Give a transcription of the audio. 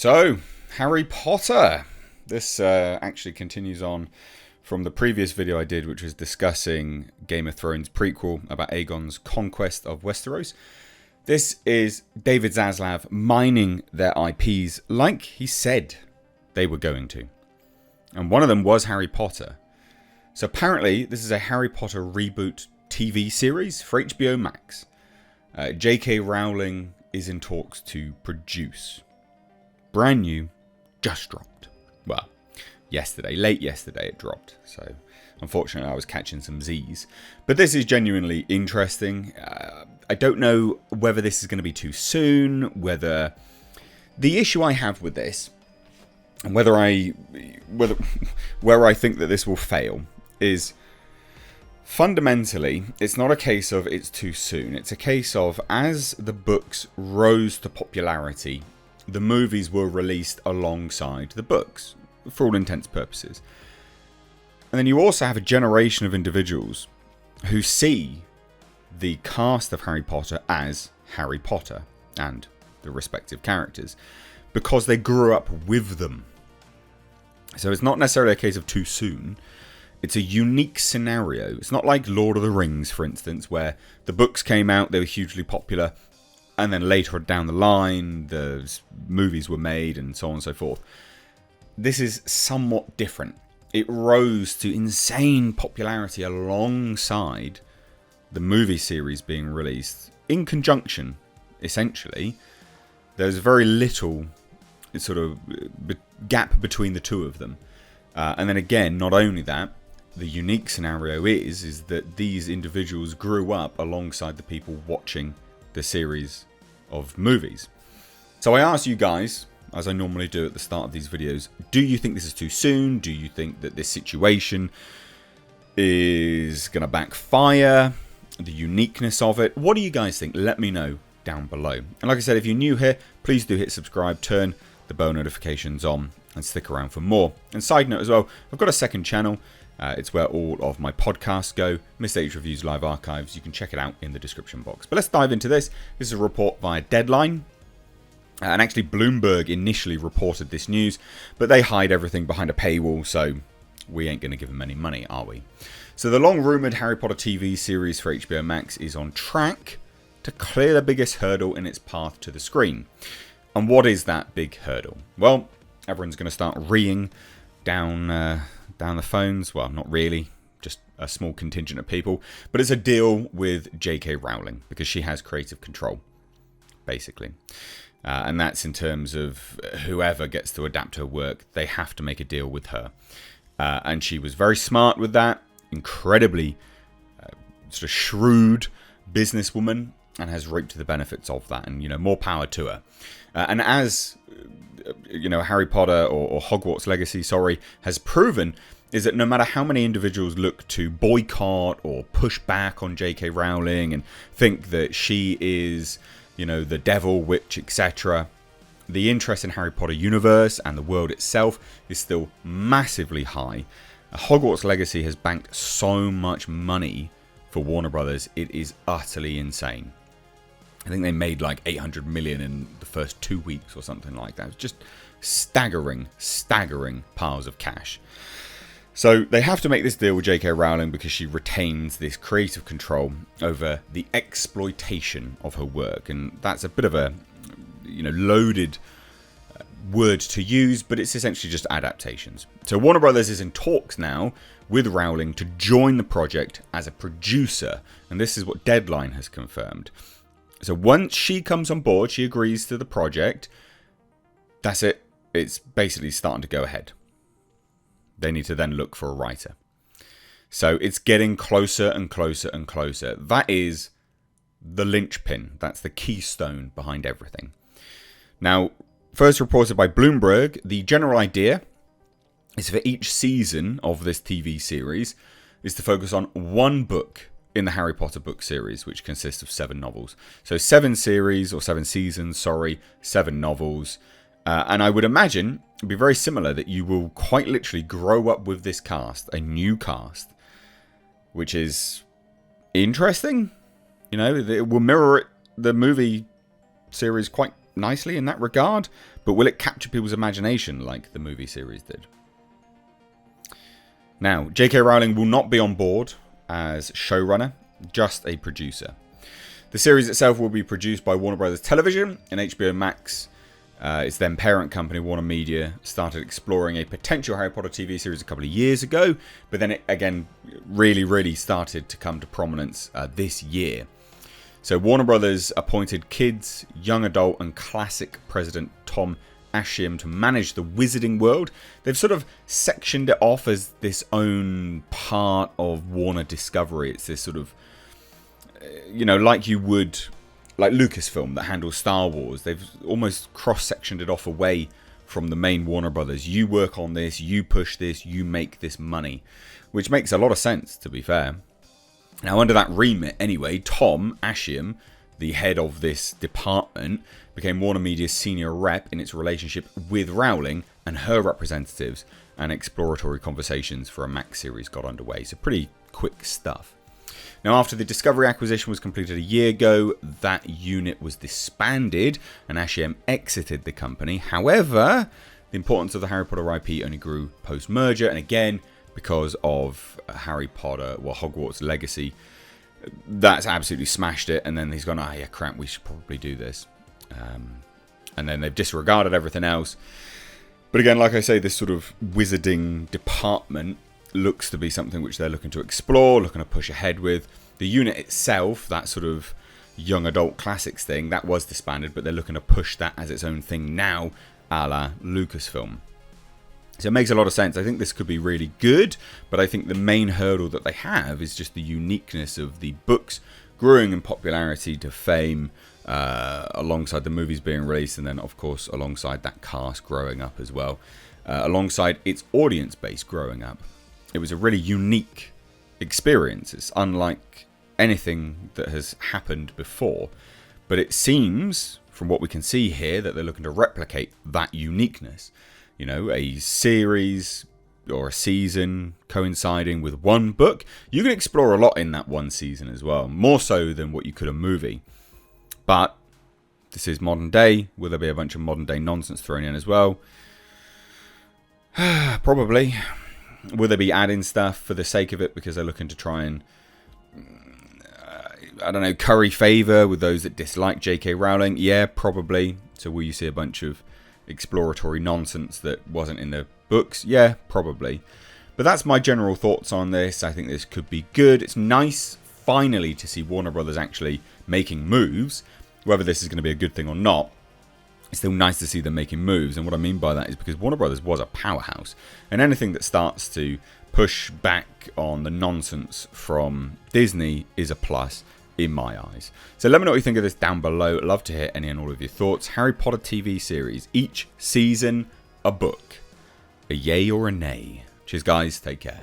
So, Harry Potter. This actually continues on from the previous video I did, which was discussing Game of Thrones prequel about Aegon's conquest of Westeros. This is David Zaslav mining their IPs like he said they were going to. And one of them was Harry Potter. So apparently this is a Harry Potter reboot TV series for HBO Max. J.K. Rowling is in talks to produce. Brand new, just dropped. Well, late yesterday it dropped. So unfortunately I was catching some Z's. But this is genuinely interesting. I don't know whether this is going to be too soon, whether... The issue I have with this, and where I think that this will fail, is fundamentally, it's not a case of it's too soon. It's a case of, as the books rose to popularity, the movies were released alongside the books, for all intents and purposes. And then you also have a generation of individuals who see the cast of Harry Potter as Harry Potter and the respective characters because they grew up with them. So it's not necessarily a case of too soon. It's a unique scenario. It's not like Lord of the Rings, for instance, where the books came out, they were hugely popular, and then later down the line, the movies were made and so on and so forth. This is somewhat different. It rose to insane popularity alongside the movie series being released in conjunction, essentially. There's very little sort of gap between the two of them. And then again, not only that, the unique scenario is that these individuals grew up alongside the people watching the series of movies. So I asked you guys, as I normally do at the start of these videos, do you think this is too soon? Do you think that this situation is going to backfire? The uniqueness of it? What do you guys think? Let me know down below. And like I said, if you're new here, please do hit subscribe, turn the bell notifications on, and stick around for more. And side note as well, I've got a second channel. It's where all of my podcasts go. Mr. H Reviews Live Archives. You can check it out in the description box. But let's dive into this. This is a report via Deadline. And actually Bloomberg initially reported this news, but they hide everything behind a paywall, so we ain't going to give them any money, are we? So the long-rumoured Harry Potter TV series for HBO Max is on track to clear the biggest hurdle in its path to the screen. And what is that big hurdle? Well, everyone's going to start reeing down the phones. Well, not really, just a small contingent of people. But it's a deal with J.K. Rowling, because she has creative control, basically. And that's in terms of whoever gets to adapt her work, they have to make a deal with her. And she was very smart with that, incredibly sort of shrewd businesswoman, and has reaped the benefits of that. And, more power to her. And as, Harry Potter or Hogwarts Legacy, has proven, is that no matter how many individuals look to boycott or push back on J.K. Rowling and think that she is... the devil, witch, etc. The interest in Harry Potter universe and the world itself is still massively high. Hogwarts Legacy has banked so much money for Warner Brothers, it is utterly insane. I think they made like 800 million in the first 2 weeks or something like that. It's just staggering piles of cash. So they have to make this deal with J.K. Rowling because she retains this creative control over the exploitation of her work. And that's a bit of a, loaded word to use, but it's essentially just adaptations. So Warner Brothers is in talks now with Rowling to join the project as a producer. And this is what Deadline has confirmed. So once she comes on board, she agrees to the project. That's it. It's basically starting to go ahead. They need to then look for a writer. So it's getting closer and closer and closer. That is the linchpin. That's the keystone behind everything. Now, first reported by Bloomberg, the general idea is for each season of this TV series is to focus on one book in the Harry Potter book series, which consists of 7 novels. So 7 seasons, 7 novels. And I would imagine it'd be very similar, that you will quite literally grow up with this cast, a new cast, which is interesting. It will mirror the movie series quite nicely in that regard, but will it capture people's imagination like the movie series did? Now, J.K. Rowling will not be on board as showrunner, just a producer. The series itself will be produced by Warner Brothers Television, and HBO Max, its then parent company, Warner Media, started exploring a potential Harry Potter TV series a couple of years ago, but then it again really started to come to prominence this year. So Warner Brothers appointed kids, young adult, and classic president Tom Ashim to manage the Wizarding World. They've sort of sectioned it off as this own part of Warner Discovery. It's this sort of, like you would, like Lucasfilm that handles Star Wars. They've almost cross-sectioned it off away from the main Warner Brothers. You work on this, you push this, you make this money, which makes a lot of sense, to be fair. Now, under that remit, anyway, Tom Ashim, the head of this department, became Warner Media's senior rep in its relationship with Rowling and her representatives, and exploratory conversations for a Max series got underway. So pretty quick stuff. Now, after the Discovery acquisition was completed a year ago, that unit was disbanded and Ashim exited the company. However, the importance of the Harry Potter IP only grew post-merger, and again, because of Harry Potter, Hogwarts Legacy, that's absolutely smashed it. And then he's gone, yeah, crap, we should probably do this. And then they've disregarded everything else. But again, like I say, this sort of wizarding department looks to be something which they're looking to explore, looking to push ahead with. The unit itself, that sort of young adult classics thing, that was disbanded, but they're looking to push that as its own thing now, a la Lucasfilm. So it makes a lot of sense. I think this could be really good, but I think the main hurdle that they have is just the uniqueness of the books growing in popularity to fame, alongside the movies being released, and then of course alongside that cast growing up as well, alongside its audience base growing up. It was a really unique experience. It's unlike anything that has happened before, but it seems from what we can see here that they're looking to replicate that uniqueness. A series or a season coinciding with one book. You can explore a lot in that one season as well, more so than what you could a movie. But this is modern day. Will there be a bunch of modern day nonsense thrown in as well? Probably. Will they be adding stuff for the sake of it because they're looking to try and, curry favour with those that dislike J.K. Rowling? Yeah, probably. So will you see a bunch of exploratory nonsense that wasn't in the books? Yeah, probably. But that's my general thoughts on this. I think this could be good. It's nice, finally, to see Warner Brothers actually making moves. Whether this is going to be a good thing or not, it's still nice to see them making moves. And what I mean by that is because Warner Brothers was a powerhouse. And anything that starts to push back on the nonsense from Disney is a plus in my eyes. So let me know what you think of this down below. I'd love to hear any and all of your thoughts. Harry Potter TV series, each season a book. A yay or a nay? Cheers guys, take care.